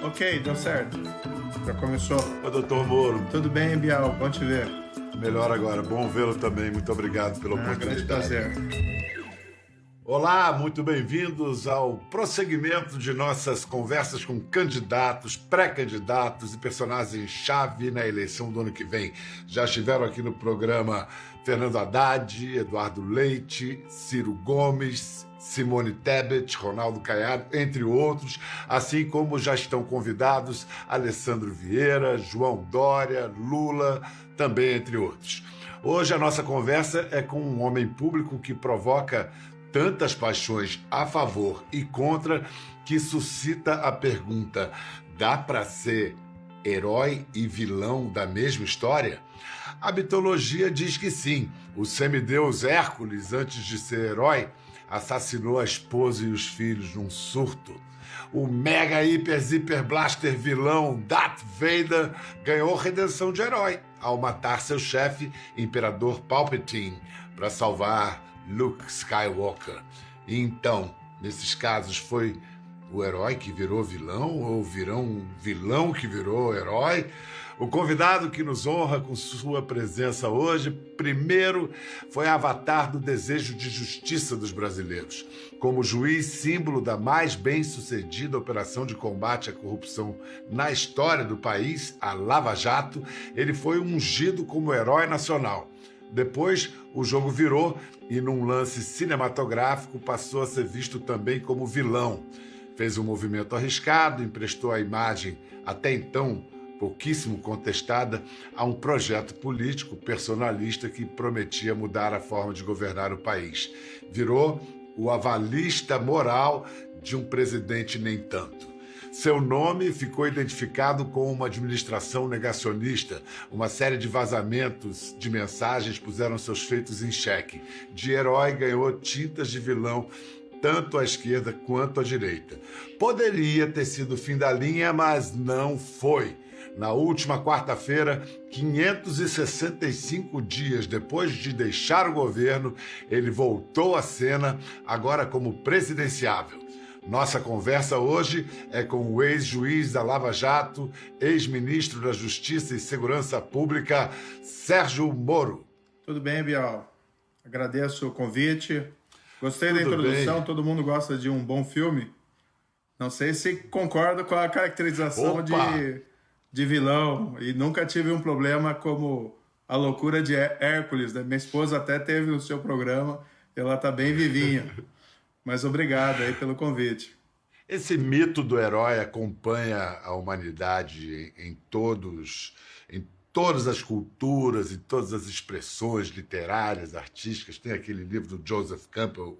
Ok, deu certo. Já começou. Ô, doutor Moro. Tudo bem, Bial? Bom te ver. Melhor agora. Bom vê-lo também. Muito obrigado pela Grande oportunidade. prazer. Olá, muito bem-vindos ao prosseguimento de nossas conversas com candidatos, pré-candidatos e personagens-chave na eleição do ano que vem. Já estiveram aqui no programa Fernando Haddad, Eduardo Leite, Ciro Gomes, Simone Tebet, Ronaldo Caiado, entre outros, assim como já estão convidados Alessandro Vieira, João Dória, Lula, também entre outros. Hoje a nossa conversa é com um homem público que provoca tantas paixões a favor e contra que suscita a pergunta: dá para ser herói e vilão da mesma história? A mitologia diz que sim. O semideus Hércules, antes de ser herói, assassinou a esposa e os filhos num surto. O mega hiper zíper blaster vilão Darth Vader ganhou redenção de herói ao matar seu chefe, Imperador Palpatine, para salvar Luke Skywalker. E então, nesses casos, foi o herói que virou vilão ou vilão que virou herói? O convidado que nos honra com sua presença hoje, primeiro, foi avatar do desejo de justiça dos brasileiros. Como juiz símbolo da mais bem-sucedida operação de combate à corrupção na história do país, a Lava Jato, ele foi ungido como herói nacional. Depois, o jogo virou e, num lance cinematográfico, passou a ser visto também como vilão. Fez um movimento arriscado, emprestou a imagem, até então pouquíssimo contestada, a um projeto político personalista que prometia mudar a forma de governar o país. Virou o avalista moral de um presidente nem tanto. Seu nome ficou identificado com uma administração negacionista. Uma série de vazamentos de mensagens puseram seus feitos em xeque. De herói ganhou tintas de vilão, tanto à esquerda quanto à direita. Poderia ter sido o fim da linha, mas não foi. Na última quarta-feira, 565 dias depois de deixar o governo, ele voltou à cena, agora como presidenciável. Nossa conversa hoje é com o ex-juiz da Lava Jato, ex-ministro da Justiça e Segurança Pública, Sérgio Moro. Tudo bem, Bial? Agradeço o convite. Gostei da introdução. Bem. Todo mundo gosta de um bom filme. Não sei se concorda com a caracterização de vilão. E nunca tive um problema como a loucura de Hércules, né? Minha esposa até teve no seu programa. Ela está bem vivinha. Mas obrigado aí pelo convite. Esse mito do herói acompanha a humanidade em todas as culturas e todas as expressões literárias, artísticas. Tem aquele livro do Joseph Campbell,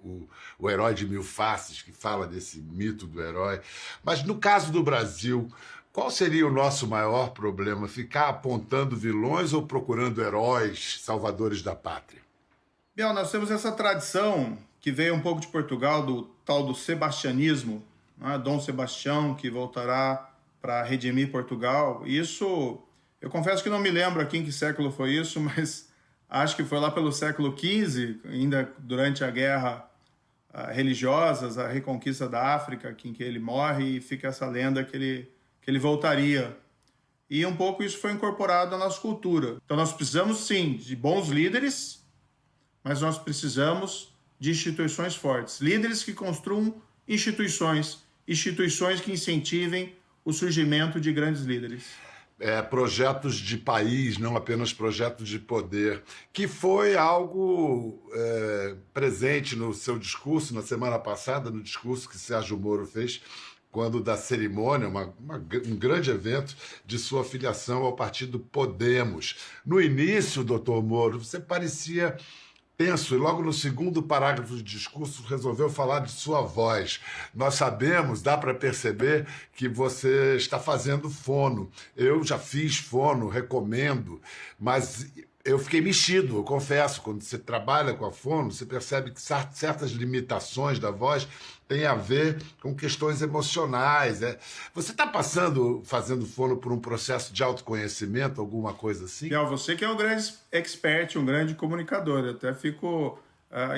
O Herói de Mil Faces, que fala desse mito do herói. Mas no caso do Brasil, qual seria o nosso maior problema? Ficar apontando vilões ou procurando heróis, salvadores da pátria? Biel, nós temos essa tradição que veio um pouco de Portugal, do tal do sebastianismo, né? Dom Sebastião, que voltará para redimir Portugal. Isso, eu confesso que não me lembro aqui em que século foi isso, mas acho que foi lá pelo século XV, ainda durante a guerra religiosas, a reconquista da África, em que ele morre, e fica essa lenda que ele voltaria. E um pouco isso foi incorporado à nossa cultura. Então nós precisamos, sim, de bons líderes, mas nós precisamos de instituições fortes. Líderes que construam instituições que incentivem o surgimento de grandes líderes. Projetos de país, não apenas projetos de poder, que foi algo presente no seu discurso na semana passada, no discurso que Sérgio Moro fez, quando da cerimônia, um grande evento de sua filiação ao partido Podemos. No início, doutor Moro, você parecia tenso, e logo no segundo parágrafo do discurso resolveu falar de sua voz. Nós sabemos, dá para perceber que você está fazendo fono. Eu já fiz fono, recomendo, mas eu fiquei mexido, eu confesso. Quando você trabalha com a fono, você percebe que certas limitações da voz têm a ver com questões emocionais. Você está fazendo fono por um processo de autoconhecimento, alguma coisa assim? Você que é um grande expert, um grande comunicador. Eu até fico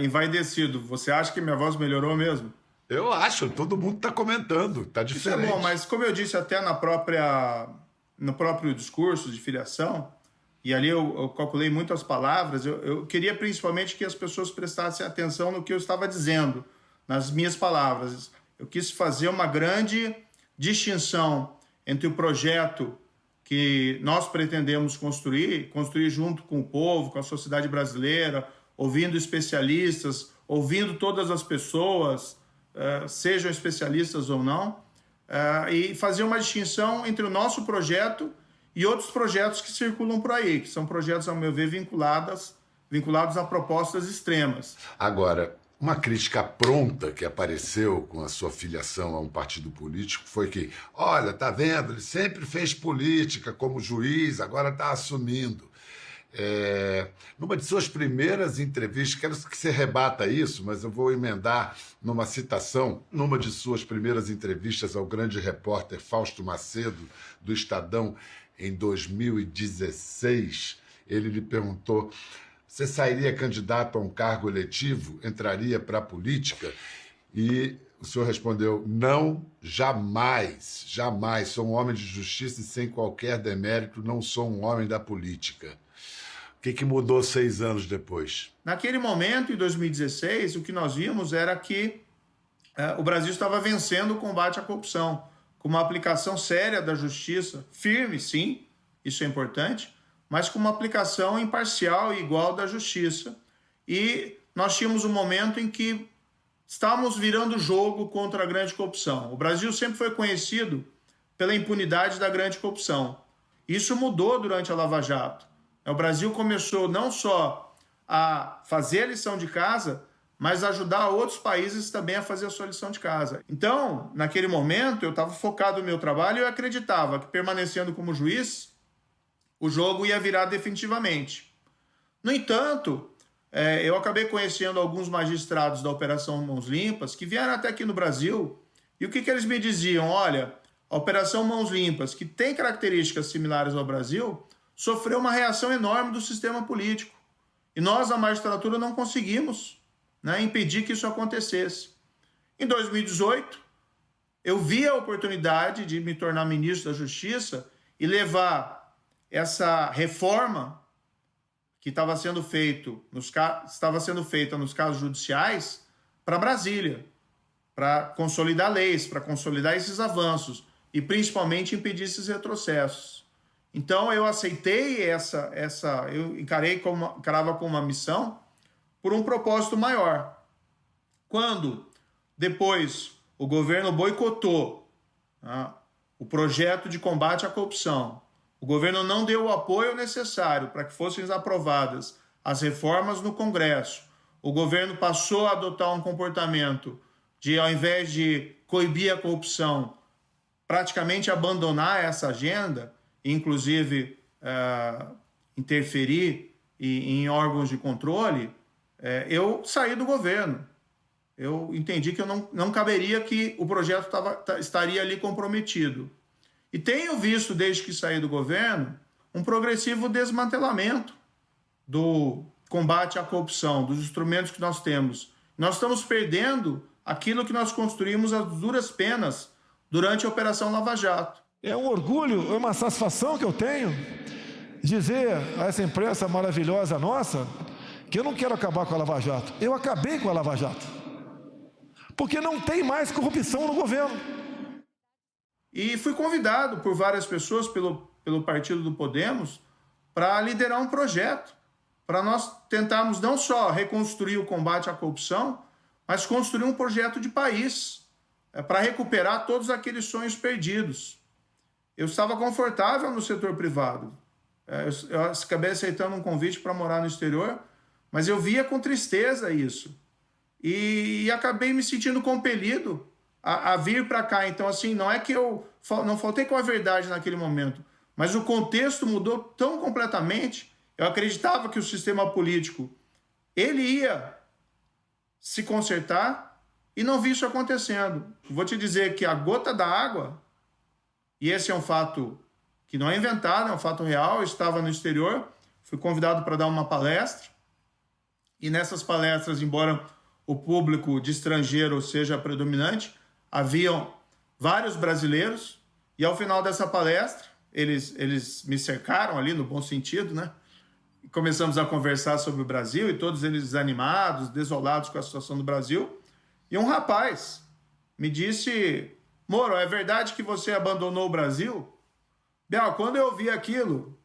envaidecido. Você acha que minha voz melhorou mesmo? Eu acho, todo mundo está comentando, está diferente. Isso é bom, mas como eu disse até no próprio discurso de filiação, e ali eu calculei muitas palavras, eu queria principalmente que as pessoas prestassem atenção no que eu estava dizendo, nas minhas palavras. Eu quis fazer uma grande distinção entre o projeto que nós pretendemos construir junto com o povo, com a sociedade brasileira, ouvindo especialistas, ouvindo todas as pessoas, sejam especialistas ou não, e fazer uma distinção entre o nosso projeto e outros projetos que circulam por aí, que são projetos, ao meu ver, vinculados a propostas extremas. Agora, uma crítica pronta que apareceu com a sua filiação a um partido político foi que, olha, tá vendo, ele sempre fez política como juiz, agora está assumindo. Numa de suas primeiras entrevistas, quero que você rebata isso, mas eu vou emendar numa citação, numa de suas primeiras entrevistas ao grande repórter Fausto Macedo, do Estadão, em 2016, ele lhe perguntou: você sairia candidato a um cargo eletivo, entraria para a política? E o senhor respondeu: não, jamais, jamais, sou um homem de justiça e sem qualquer demérito, não sou um homem da política. O que mudou 6 anos depois? Naquele momento, em 2016, o que nós vimos era que o Brasil estava vencendo o combate à corrupção, com uma aplicação séria da justiça, firme, sim, isso é importante, mas com uma aplicação imparcial e igual da justiça. E nós tínhamos um momento em que estávamos virando o jogo contra a grande corrupção. O Brasil sempre foi conhecido pela impunidade da grande corrupção. Isso mudou durante a Lava Jato. O Brasil começou não só a fazer a lição de casa, mas ajudar outros países também a fazer a sua lição de casa. Então, naquele momento, eu estava focado no meu trabalho e eu acreditava que, permanecendo como juiz, o jogo ia virar definitivamente. No entanto, eu acabei conhecendo alguns magistrados da Operação Mãos Limpas que vieram até aqui no Brasil, e o que eles me diziam? Olha, a Operação Mãos Limpas, que tem características similares ao Brasil, sofreu uma reação enorme do sistema político. E nós, na magistratura, não conseguimos impedir que isso acontecesse. Em 2018, eu vi a oportunidade de me tornar ministro da Justiça e levar essa reforma que estava sendo feita nos casos judiciais para Brasília, para consolidar leis, para consolidar esses avanços e principalmente impedir esses retrocessos. Então eu aceitei eu encarava como uma missão por um propósito maior. Quando depois o governo boicotou o projeto de combate à corrupção, o governo não deu o apoio necessário para que fossem aprovadas as reformas no Congresso, o governo passou a adotar um comportamento de, ao invés de coibir a corrupção, praticamente abandonar essa agenda, inclusive interferir em órgãos de controle, eu saí do governo. Eu entendi que não caberia, que o projeto estaria ali comprometido. E tenho visto, desde que saí do governo, um progressivo desmantelamento do combate à corrupção, dos instrumentos que nós temos. Nós estamos perdendo aquilo que nós construímos às duras penas durante a Operação Lava Jato. É um orgulho, é uma satisfação que eu tenho dizer a essa imprensa maravilhosa nossa que eu não quero acabar com a Lava Jato. Eu acabei com a Lava Jato, porque não tem mais corrupção no governo. E fui convidado por várias pessoas pelo partido do Podemos para liderar um projeto, para nós tentarmos não só reconstruir o combate à corrupção, mas construir um projeto de país, para recuperar todos aqueles sonhos perdidos. Eu estava confortável no setor privado. Eu acabei aceitando um convite para morar no exterior, mas eu via com tristeza isso. E acabei me sentindo compelido a vir para cá. Então, assim, não é que eu não faltei com a verdade naquele momento, mas o contexto mudou tão completamente. Eu acreditava que o sistema político ele ia se consertar e não vi isso acontecendo. Vou te dizer que a gota da água, e esse é um fato que não é inventado, é um fato real. Eu estava no exterior, fui convidado para dar uma palestra E nessas palestras, embora o público de estrangeiro seja predominante, haviam vários brasileiros, e ao final dessa palestra, eles me cercaram ali, no bom sentido, né? E começamos a conversar sobre o Brasil, e todos eles desanimados, desolados com a situação do Brasil. E um rapaz me disse: Moro, é verdade que você abandonou o Brasil? Bial, quando eu ouvi aquilo,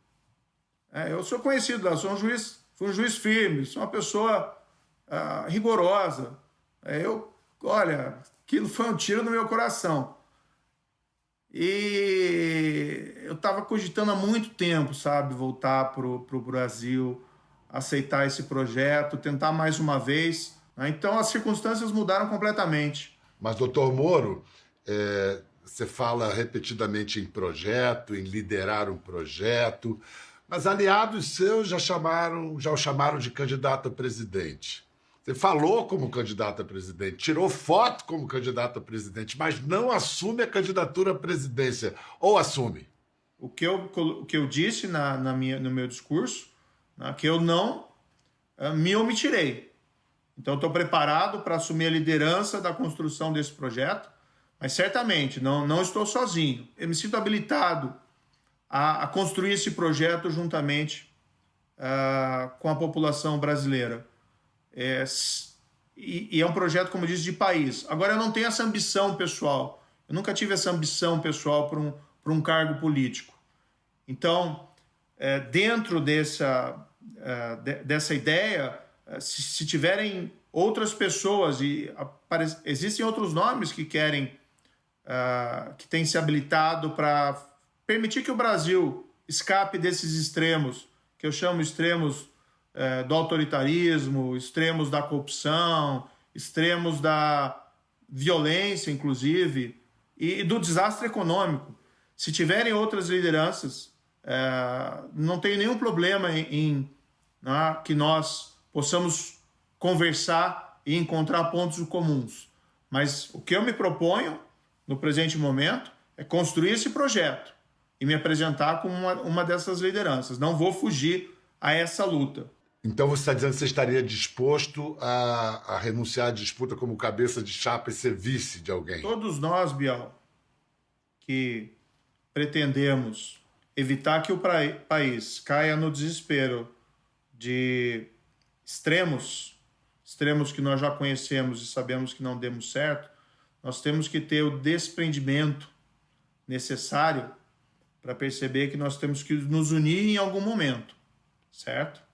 eu sou conhecido lá, fui um juiz firme, sou uma pessoa rigorosa. Olha, aquilo foi um tiro no meu coração. E eu estava cogitando há muito tempo, sabe, voltar para o Brasil, aceitar esse projeto, tentar mais uma vez, né? Então as circunstâncias mudaram completamente. Mas, doutor Moro, você fala repetidamente em projeto, em liderar um projeto, mas aliados seus já o chamaram de candidato a presidente. Você falou como candidato a presidente, tirou foto como candidato a presidente, mas não assume a candidatura à presidência. Ou assume? O que eu disse no meu discurso, né, que eu não me omitirei. Então, estou preparado para assumir a liderança da construção desse projeto, mas certamente não estou sozinho. Eu me sinto habilitado a construir esse projeto juntamente com a população brasileira. E é um projeto, como eu disse, de país. Agora, eu não tenho essa ambição pessoal. Eu nunca tive essa ambição pessoal para um cargo político. Então, dentro dessa ideia, se tiverem outras pessoas, existem outros nomes que têm se habilitado para permitir que o Brasil escape desses extremos, que eu chamo extremos do autoritarismo, extremos da corrupção, extremos da violência, inclusive, e do desastre econômico. Se tiverem outras lideranças, não tem nenhum problema em que nós possamos conversar e encontrar pontos comuns. Mas o que eu me proponho, no presente momento, é construir esse projeto e me apresentar como uma dessas lideranças. Não vou fugir a essa luta. Então você está dizendo que você estaria disposto a renunciar à disputa como cabeça de chapa e ser vice de alguém? Todos nós, Bial, que pretendemos evitar que o país caia no desespero de extremos que nós já conhecemos e sabemos que não demos certo, nós temos que ter o desprendimento necessário para perceber que nós temos que nos unir em algum momento, certo?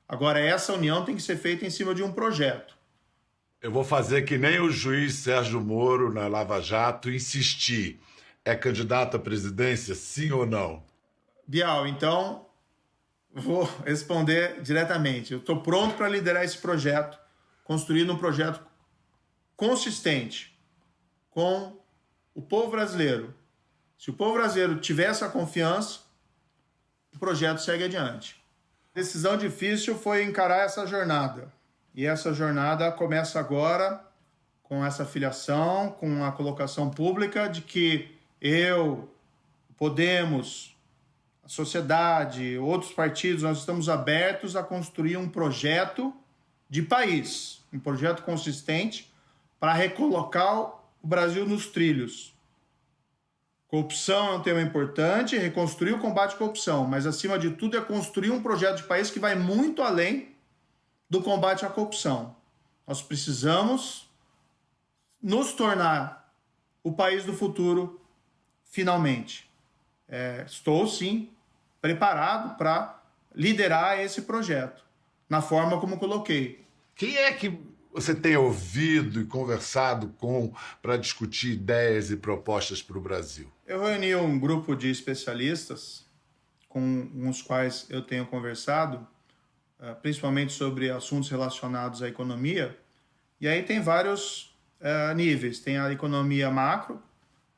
Agora, essa união tem que ser feita em cima de um projeto. Eu vou fazer que nem o juiz Sérgio Moro na Lava Jato insistir. É candidato à presidência, sim ou não? Bial, então, vou responder diretamente. Eu estou pronto para liderar esse projeto, construindo um projeto consistente com o povo brasileiro. Se o povo brasileiro tiver essa confiança, o projeto segue adiante. A decisão difícil foi encarar essa jornada. E essa jornada começa agora com essa filiação, com a colocação pública de que eu, Podemos, a sociedade, outros partidos, nós estamos abertos a construir um projeto de país, um projeto consistente para recolocar o Brasil nos trilhos. Corrupção é um tema importante, reconstruir o combate à corrupção, mas acima de tudo é construir um projeto de país que vai muito além do combate à corrupção. Nós precisamos nos tornar o país do futuro, finalmente. Estou, sim, preparado para liderar esse projeto, na forma como coloquei. Quem é que você tem ouvido e conversado com para discutir ideias e propostas para o Brasil? Eu reuni um grupo de especialistas com os quais eu tenho conversado, principalmente sobre assuntos relacionados à economia, e aí tem vários níveis. Tem a economia macro.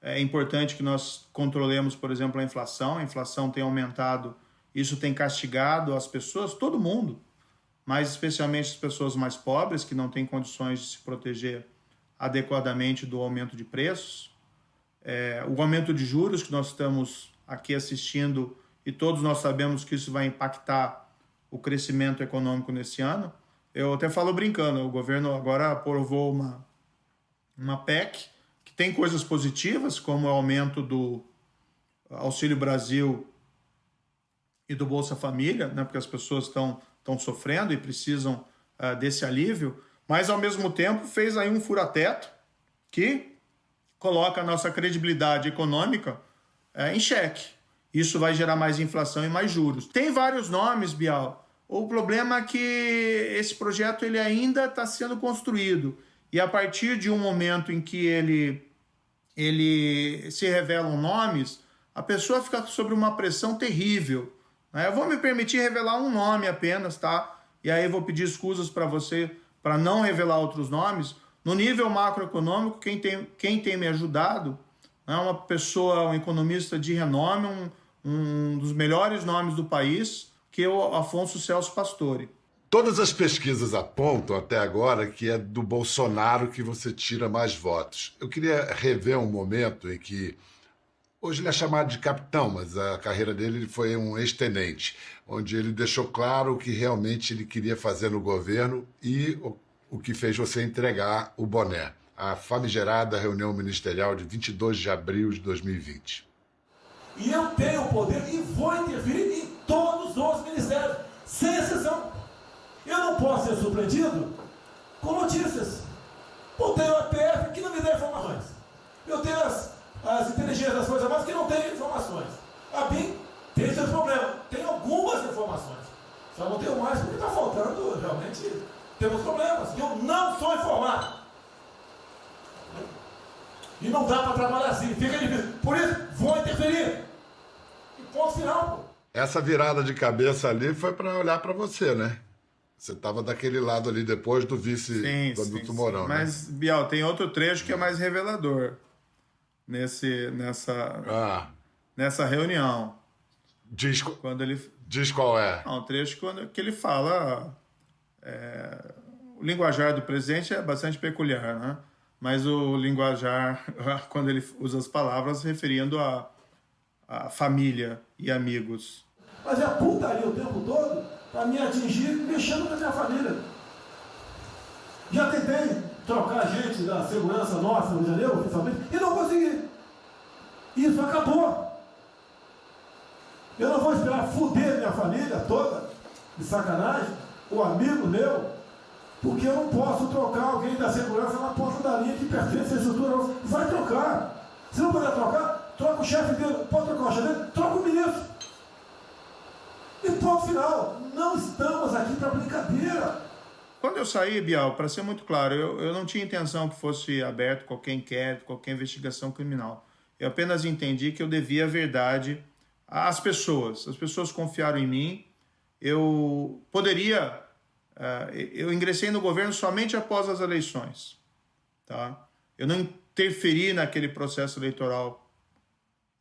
É importante que nós controlemos, por exemplo, a inflação. A inflação tem aumentado, isso tem castigado as pessoas, todo mundo, mas especialmente as pessoas mais pobres, que não têm condições de se proteger adequadamente do aumento de preços. O aumento de juros que nós estamos aqui assistindo, e todos nós sabemos que isso vai impactar o crescimento econômico nesse ano. Eu até falo brincando, o governo agora aprovou uma PEC que tem coisas positivas, como o aumento do Auxílio Brasil e do Bolsa Família, né, porque as pessoas estão sofrendo e precisam desse alívio, mas ao mesmo tempo fez aí um fura-teto que coloca a nossa credibilidade econômica em xeque. Isso vai gerar mais inflação e mais juros. Tem vários nomes, Bial. O problema é que esse projeto ele ainda está sendo construído. E a partir de um momento em que ele se revelam nomes, a pessoa fica sob uma pressão terrível. Eu vou me permitir revelar um nome apenas, tá? E aí eu vou pedir escusas para você para não revelar outros nomes. No nível macroeconômico, quem tem me ajudado é uma pessoa, um economista de renome, um dos melhores nomes do país, que é o Afonso Celso Pastore. Todas as pesquisas apontam até agora que é do Bolsonaro que você tira mais votos. Eu queria rever um momento em que, hoje ele é chamado de capitão, mas a carreira dele foi um ex-tenente, onde ele deixou claro o que realmente ele queria fazer no governo e o que fez você entregar o boné, a famigerada reunião ministerial de 22 de abril de 2020. E eu tenho o poder e vou interferir em todos os ministérios, sem exceção. Eu não posso ser surpreendido com notícias. Eu tenho a PF que não me dá informações. Eu tenho as inteligências das Forças Armadas que não têm informações. A BIM tem seus problemas. Tem algumas informações. Só não tenho mais porque está faltando, realmente, temos problemas. Eu não sou informado. E não dá para trabalhar assim, fica difícil. Por isso, vou interferir. E ponto final, pô. Essa virada de cabeça ali foi para olhar para você, né? Você estava daquele lado ali depois do vice do Adulto Mourão, né? Mas, Bial, tem outro trecho que é mais revelador nessa reunião. Diz qual é? Um trecho que ele fala... o linguajar do presidente é bastante peculiar, né? Mas o linguajar, quando ele usa as palavras, referindo a família e amigos. Mas é putaria o tempo todo para me atingir, mexendo com a minha família. Já tentei trocar gente da segurança nossa no Rio de Janeiro, oficialmente, e não consegui. Isso acabou. Eu não vou esperar fuder minha família toda, de sacanagem, o amigo meu, porque eu não posso trocar alguém da segurança na ponta da linha que pertence à estrutura. Vai trocar. Se não puder trocar, troca o chefe dele. Pode trocar o chefe dele? Troca o ministro. E ponto final. Não estamos aqui para brincadeira. Quando eu saí, Bial, para ser muito claro, eu não tinha intenção que fosse aberto qualquer inquérito, qualquer investigação criminal. Eu apenas entendi que eu devia a verdade às pessoas. As pessoas confiaram em mim. Eu ingressei no governo somente após as eleições. Tá? Eu não interferi naquele processo eleitoral.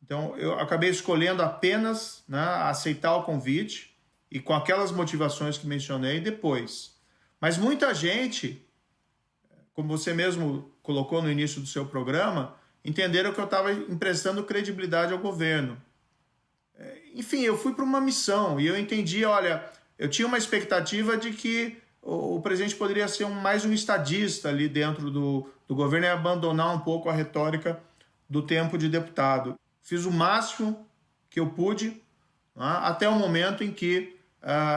Então, eu acabei escolhendo apenas, né, aceitar o convite e com aquelas motivações que mencionei depois. Mas muita gente, como você mesmo colocou no início do seu programa, entenderam que eu estava emprestando credibilidade ao governo. Enfim, eu fui para uma missão e eu entendi, olha, eu tinha uma expectativa de que o presidente poderia ser mais um estadista ali dentro do governo e abandonar um pouco a retórica do tempo de deputado. Fiz o máximo que eu pude, até o momento em que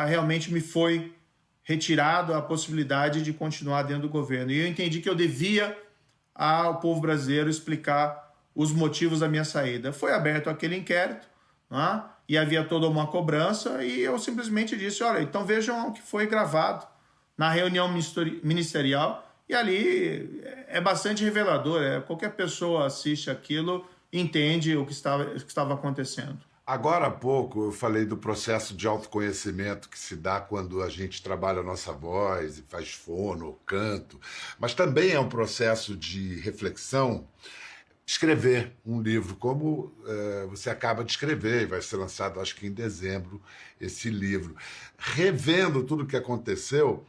realmente me foi retirado a possibilidade de continuar dentro do governo. E eu entendi que eu devia ao povo brasileiro explicar os motivos da minha saída. Foi aberto aquele inquérito, e havia toda uma cobrança, e eu simplesmente disse, olha, então vejam o que foi gravado na reunião ministerial, e ali é bastante revelador. Qualquer pessoa assiste aquilo e entende o que estava acontecendo. Agora há pouco eu falei do processo de autoconhecimento que se dá quando a gente trabalha a nossa voz e faz fono, canto, mas também é um processo de reflexão. Escrever um livro, como você acaba de escrever, e vai ser lançado acho que em dezembro esse livro. Revendo tudo o que aconteceu,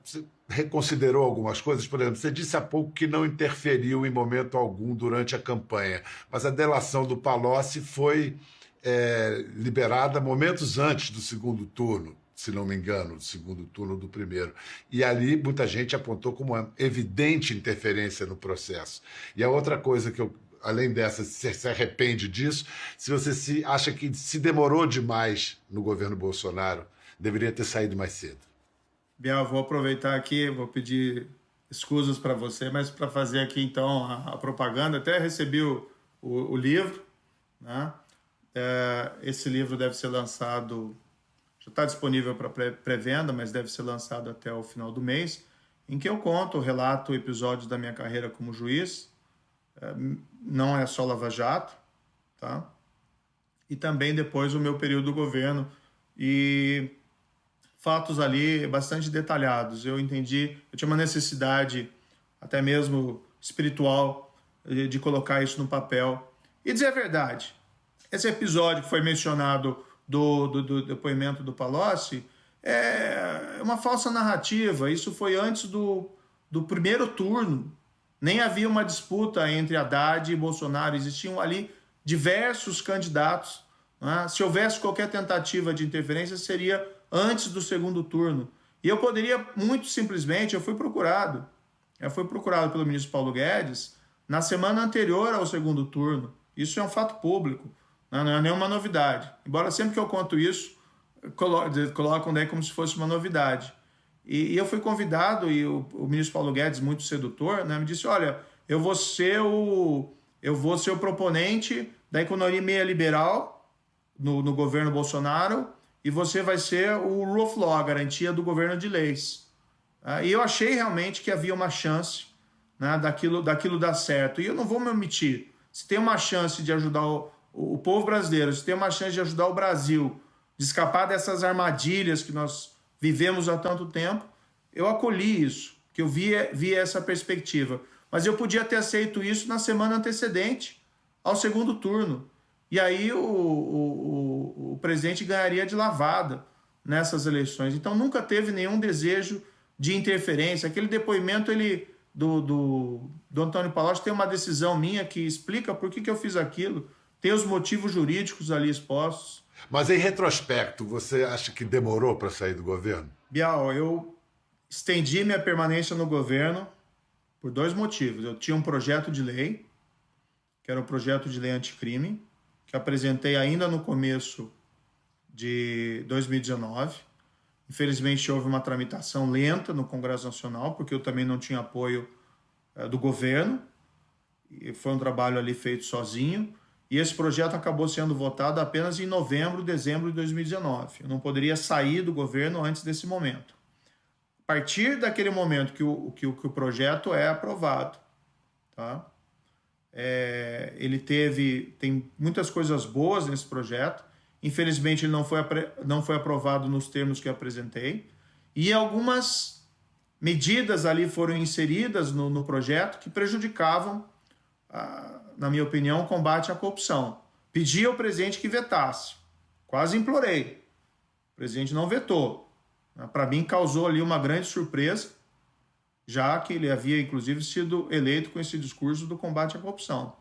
você reconsiderou algumas coisas? Por exemplo, você disse há pouco que não interferiu em momento algum durante a campanha, mas a delação do Palocci foi liberada momentos antes do segundo turno. se não me engano, do segundo turno do primeiro. E ali muita gente apontou como uma evidente interferência no processo. E a outra coisa que eu, além dessa, se arrepende disso, se você acha que se demorou demais no governo Bolsonaro, deveria ter saído mais cedo. Bial, vou aproveitar aqui, vou pedir escusas para você, mas para fazer aqui então a propaganda, até recebi o livro, né? Esse livro deve ser lançado, já está disponível para pré-venda, mas deve ser lançado até o final do mês, em que eu conto, relato episódios da minha carreira como juiz, não é só Lava Jato, tá? E também depois o meu período do governo e fatos ali bastante detalhados. Eu entendi, eu tinha uma necessidade até mesmo espiritual de colocar isso no papel e dizer a verdade. Esse episódio que foi mencionado do depoimento do Palocci é uma falsa narrativa. Isso foi antes do primeiro turno. Nem havia uma disputa entre Haddad e Bolsonaro. Existiam ali diversos candidatos, né? Se houvesse qualquer tentativa de interferência, seria antes do segundo turno. E eu poderia, muito simplesmente, eu fui procurado pelo ministro Paulo Guedes na semana anterior ao segundo turno. Isso é um fato público, não é nenhuma novidade. Embora sempre que eu conto isso, colocam daí como se fosse uma novidade. E eu fui convidado, e o ministro Paulo Guedes, muito sedutor, né, me disse, olha, eu vou ser o proponente da economia liberal no governo Bolsonaro, e você vai ser o rule of law, a garantia do governo de leis. E eu achei realmente que havia uma chance, né, daquilo dar certo. E eu não vou me omitir. Se tem uma chance de ajudar o povo brasileiro, se tem uma chance de ajudar o Brasil, de escapar dessas armadilhas que nós vivemos há tanto tempo, eu acolhi isso, que eu vi essa perspectiva. Mas eu podia ter aceito isso na semana antecedente ao segundo turno. E aí o presidente ganharia de lavada nessas eleições. Então nunca teve nenhum desejo de interferência. Aquele depoimento do Antônio Palocci tem uma decisão minha que explica por que eu fiz aquilo. Tem os motivos jurídicos ali expostos. Mas em retrospecto, você acha que demorou para sair do governo? Bial, eu estendi minha permanência no governo por 2 motivos. Eu tinha um projeto de lei, que era o projeto de lei anticrime, que apresentei ainda no começo de 2019. Infelizmente, houve uma tramitação lenta no Congresso Nacional, porque eu também não tinha apoio do governo. E foi um trabalho ali feito sozinho. E esse projeto acabou sendo votado apenas em novembro, dezembro de 2019. Eu não poderia sair do governo antes desse momento. A partir daquele momento que o projeto é aprovado, tá? Ele tem muitas coisas boas nesse projeto. Infelizmente, ele não foi aprovado nos termos que eu apresentei. E algumas medidas ali foram inseridas no projeto que prejudicavam, na minha opinião, o combate à corrupção. Pedi ao presidente que vetasse. Quase implorei. O presidente não vetou. Para mim, causou ali uma grande surpresa, já que ele havia, inclusive, sido eleito com esse discurso do combate à corrupção.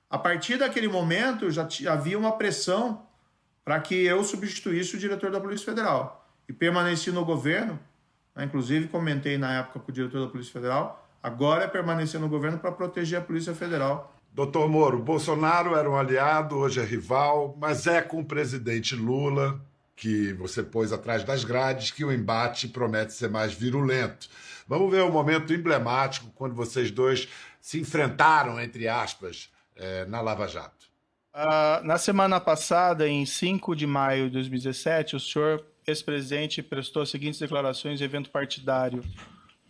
A partir daquele momento, já havia uma pressão para que eu substituísse o diretor da Polícia Federal. E permaneci no governo, né, inclusive comentei na época com o diretor da Polícia Federal, agora é permanecer no governo para proteger a Polícia Federal. Doutor Moro, Bolsonaro era um aliado, hoje é rival, mas é com o presidente Lula, que você pôs atrás das grades, que o embate promete ser mais virulento. Vamos ver um momento emblemático quando vocês dois se enfrentaram, entre aspas, na Lava Jato. Na semana passada, em 5 de maio de 2017, o senhor ex-presidente prestou as seguintes declarações em evento partidário,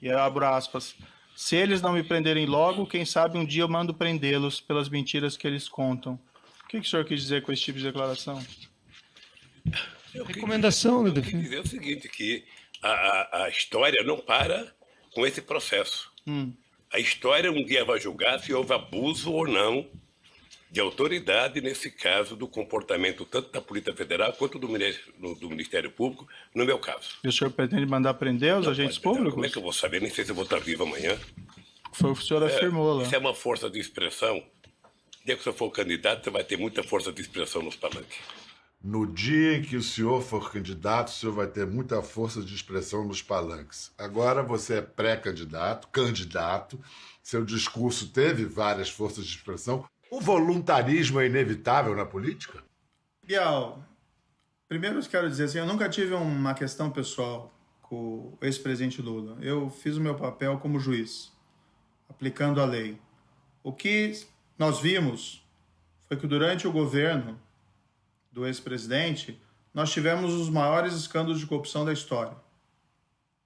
e eu abro aspas, se eles não me prenderem logo, quem sabe um dia eu mando prendê-los pelas mentiras que eles contam. O que o senhor quis dizer com esse tipo de declaração? Recomendação, eu quis dizer o seguinte, que a história não para com esse processo. A história um dia vai julgar se houve abuso ou não de autoridade, nesse caso, do comportamento tanto da Polícia Federal quanto do Ministério Público, no meu caso. E o senhor pretende mandar prender os agentes públicos? Como é que eu vou saber? Nem sei se eu vou estar vivo amanhã. Foi o que o senhor afirmou lá. Isso é uma força de expressão. Dia que você for candidato, você vai ter muita força de expressão nos palanques. No dia em que o senhor for candidato, o senhor vai ter muita força de expressão nos palanques. Agora você é pré-candidato, candidato, seu discurso teve várias forças de expressão. O voluntarismo é inevitável na política? Bial, primeiro eu quero dizer assim, eu nunca tive uma questão pessoal com o ex-presidente Lula. Eu fiz o meu papel como juiz, aplicando a lei. O que nós vimos foi que durante o governo do ex-presidente, nós tivemos os maiores escândalos de corrupção da história.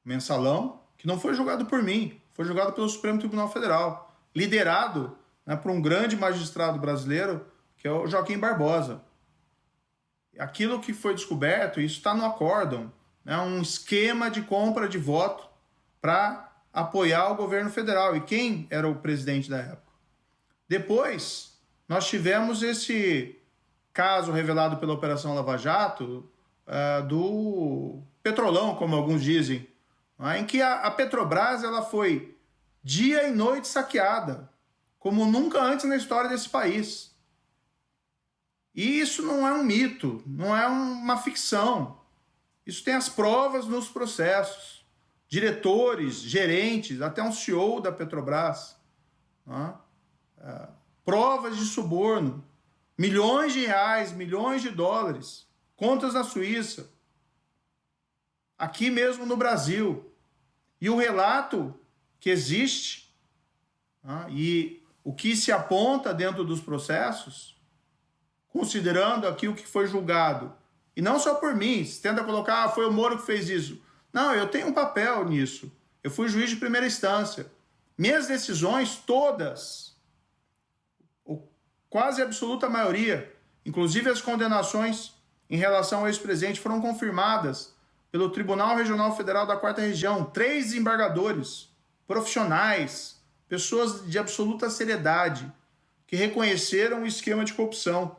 Mensalão, que não foi julgado por mim, foi julgado pelo Supremo Tribunal Federal, liderado, né, por um grande magistrado brasileiro, que é o Joaquim Barbosa. Aquilo que foi descoberto, isso está no acórdão, né, um esquema de compra de voto para apoiar o governo federal. E quem era o presidente da época? Depois, nós tivemos esse caso revelado pela Operação Lava Jato, do Petrolão, como alguns dizem, em que a Petrobras ela foi dia e noite saqueada, como nunca antes na história desse país. E isso não é um mito, não é uma ficção. Isso tem as provas nos processos. Diretores, gerentes, até um CEO da Petrobras. Provas de suborno. Milhões de reais, milhões de dólares, contas na Suíça, aqui mesmo no Brasil. E o relato que existe, e o que se aponta dentro dos processos, considerando aqui o que foi julgado, e não só por mim, se tenta colocar, foi o Moro que fez isso. Não, eu tenho um papel nisso. Eu fui juiz de primeira instância. Minhas decisões, todas, quase a absoluta maioria, inclusive as condenações em relação ao ex-presidente, foram confirmadas pelo Tribunal Regional Federal da 4ª Região. 3 desembargadores profissionais, pessoas de absoluta seriedade, que reconheceram o esquema de corrupção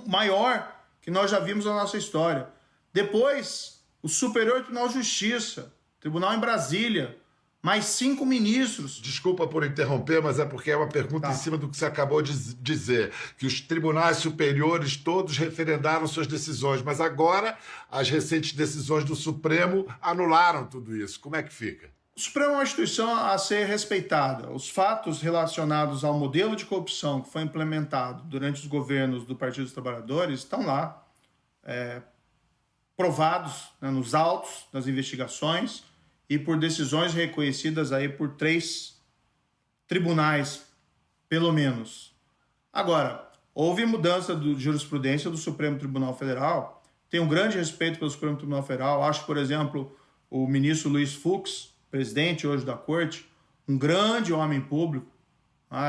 maior que nós já vimos na nossa história. Depois, o Superior Tribunal de Justiça, tribunal em Brasília, mais 5 ministros. Desculpa por interromper, mas é porque é uma pergunta em cima do que você acabou de dizer, que os tribunais superiores todos referendaram suas decisões, mas agora as recentes decisões do Supremo anularam tudo isso. Como é que fica? O Supremo é uma instituição a ser respeitada. Os fatos relacionados ao modelo de corrupção que foi implementado durante os governos do Partido dos Trabalhadores estão lá, provados, né, nos autos das investigações, e por decisões reconhecidas aí por 3 tribunais, pelo menos. Agora, houve mudança de jurisprudência do Supremo Tribunal Federal. Tenho um grande respeito pelo Supremo Tribunal Federal. Acho, por exemplo, o ministro Luiz Fux, presidente hoje da Corte, um grande homem público,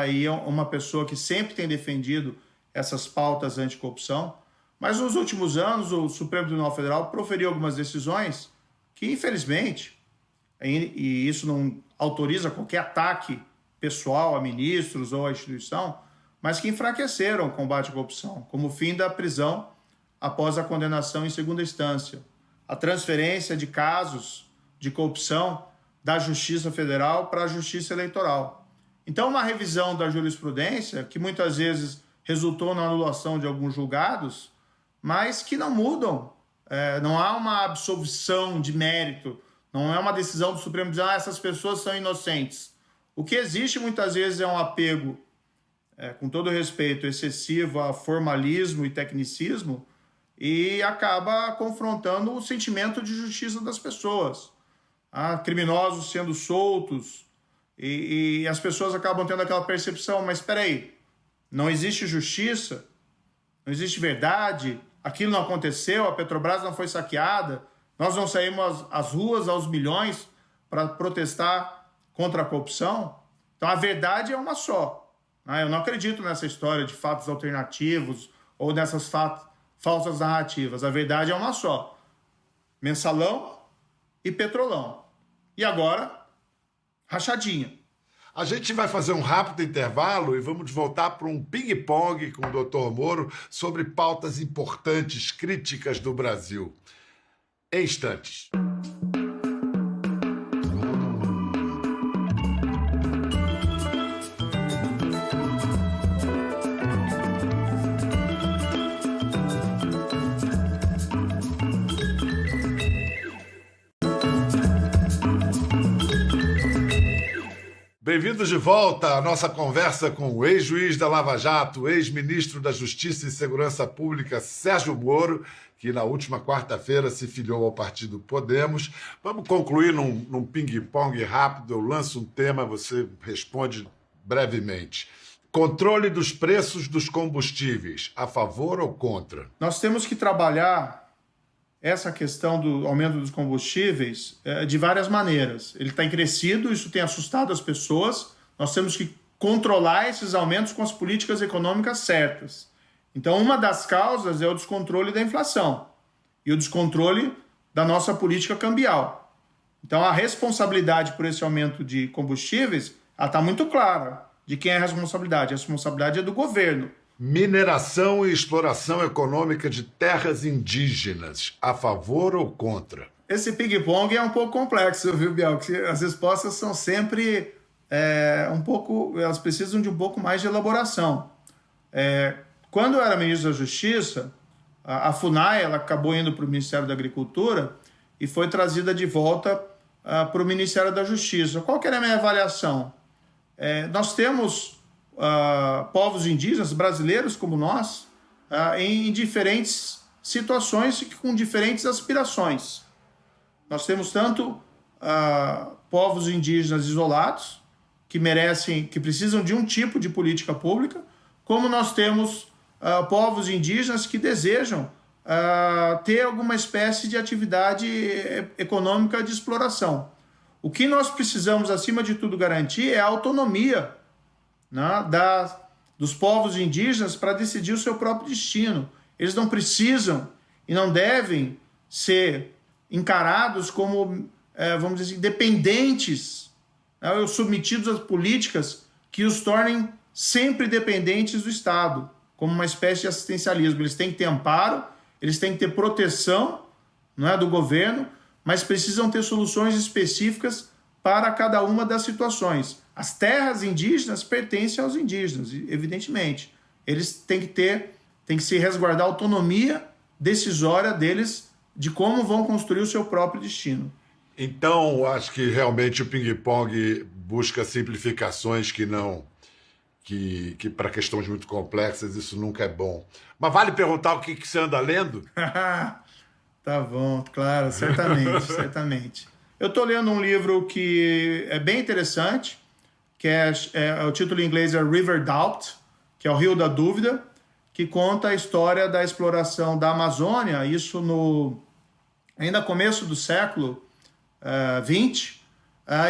e é uma pessoa que sempre tem defendido essas pautas anticorrupção. Mas nos últimos anos, o Supremo Tribunal Federal proferiu algumas decisões que, infelizmente, e isso não autoriza qualquer ataque pessoal a ministros ou à instituição, mas que enfraqueceram o combate à corrupção, como o fim da prisão após a condenação em segunda instância, a transferência de casos de corrupção da Justiça Federal para a Justiça Eleitoral. Então, uma revisão da jurisprudência, que muitas vezes resultou na anulação de alguns julgados, mas que não mudam, não há uma absolvição de mérito, não é uma decisão do Supremo dizer essas pessoas são inocentes. O que existe muitas vezes é um apego, com todo respeito, excessivo a formalismo e tecnicismo e acaba confrontando o sentimento de justiça das pessoas. Criminosos sendo soltos e as pessoas acabam tendo aquela percepção, mas espera aí, não existe justiça, não existe verdade, aquilo não aconteceu, a Petrobras não foi saqueada, nós não saímos às ruas aos milhões para protestar contra a corrupção. Então a verdade é uma só. Eu não acredito nessa história de fatos alternativos ou nessas falsas narrativas. A verdade é uma só. Mensalão e Petrolão. E agora, rachadinha. A gente vai fazer um rápido intervalo e vamos voltar para um ping-pong com o Dr. Moro sobre pautas importantes, críticas do Brasil. Em instantes. Bem-vindos de volta à nossa conversa com o ex-juiz da Lava Jato, ex-ministro da Justiça e Segurança Pública, Sérgio Moro, que na última quarta-feira se filiou ao partido Podemos. Vamos concluir num ping-pong rápido. Eu lanço um tema, você responde brevemente. Controle dos preços dos combustíveis, a favor ou contra? Nós temos que trabalhar essa questão do aumento dos combustíveis de várias maneiras. Ele tem crescido, isso tem assustado as pessoas. Nós temos que controlar esses aumentos com as políticas econômicas certas. Então, uma das causas é o descontrole da inflação e o descontrole da nossa política cambial. Então, a responsabilidade por esse aumento de combustíveis está muito clara. De quem é a responsabilidade? A responsabilidade é do governo. Mineração e exploração econômica de terras indígenas, a favor ou contra? Esse ping-pong é um pouco complexo, viu, Biel? Porque as respostas são sempre elas precisam de um pouco mais de elaboração. Quando eu era ministro da Justiça, a FUNAI ela acabou indo para o Ministério da Agricultura e foi trazida de volta para o Ministério da Justiça. Qual que era a minha avaliação? Nós temos povos indígenas, brasileiros como nós, em diferentes situações e com diferentes aspirações. Nós temos tanto povos indígenas isolados, que precisam de um tipo de política pública, como nós temos povos indígenas que desejam ter alguma espécie de atividade econômica de exploração. O que nós precisamos, acima de tudo, garantir é a autonomia, né, dos povos indígenas para decidir o seu próprio destino. Eles não precisam e não devem ser encarados como, vamos dizer assim, dependentes, né, ou submetidos às políticas que os tornem sempre dependentes do Estado, como uma espécie de assistencialismo. Eles têm que ter amparo, eles têm que ter proteção, né, do governo, mas precisam ter soluções específicas para cada uma das situações. As terras indígenas pertencem aos indígenas, evidentemente. Eles têm que se resguardar a autonomia decisória deles de como vão construir o seu próprio destino. Então, acho que realmente o ping-pong busca simplificações que para questões muito complexas isso nunca é bom. Mas vale perguntar o que você anda lendo? Tá bom, claro, certamente, certamente. Eu estou lendo um livro que é bem interessante, que o título em inglês é River Doubt, que é o Rio da Dúvida, que conta a história da exploração da Amazônia, isso ainda começo do século XX,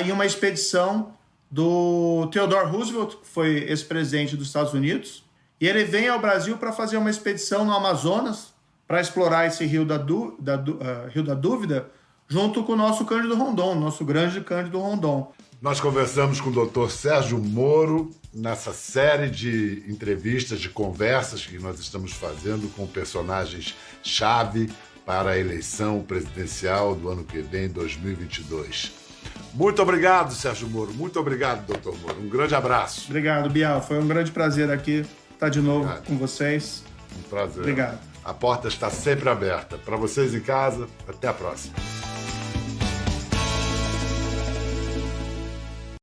em uma expedição do Theodore Roosevelt, que foi ex-presidente dos Estados Unidos, e ele vem ao Brasil para fazer uma expedição no Amazonas, para explorar esse Rio da Dúvida, junto com o nosso Cândido Rondon, nosso grande Cândido Rondon. Nós conversamos com o Dr. Sérgio Moro nessa série de entrevistas, de conversas que nós estamos fazendo com personagens-chave para a eleição presidencial do ano que vem, 2022. Muito obrigado, Sérgio Moro. Muito obrigado, doutor Moro. Um grande abraço. Obrigado, Bial. Foi um grande prazer aqui estar de novo com vocês. Um prazer. Obrigado. A porta está sempre aberta. Para vocês em casa, até a próxima.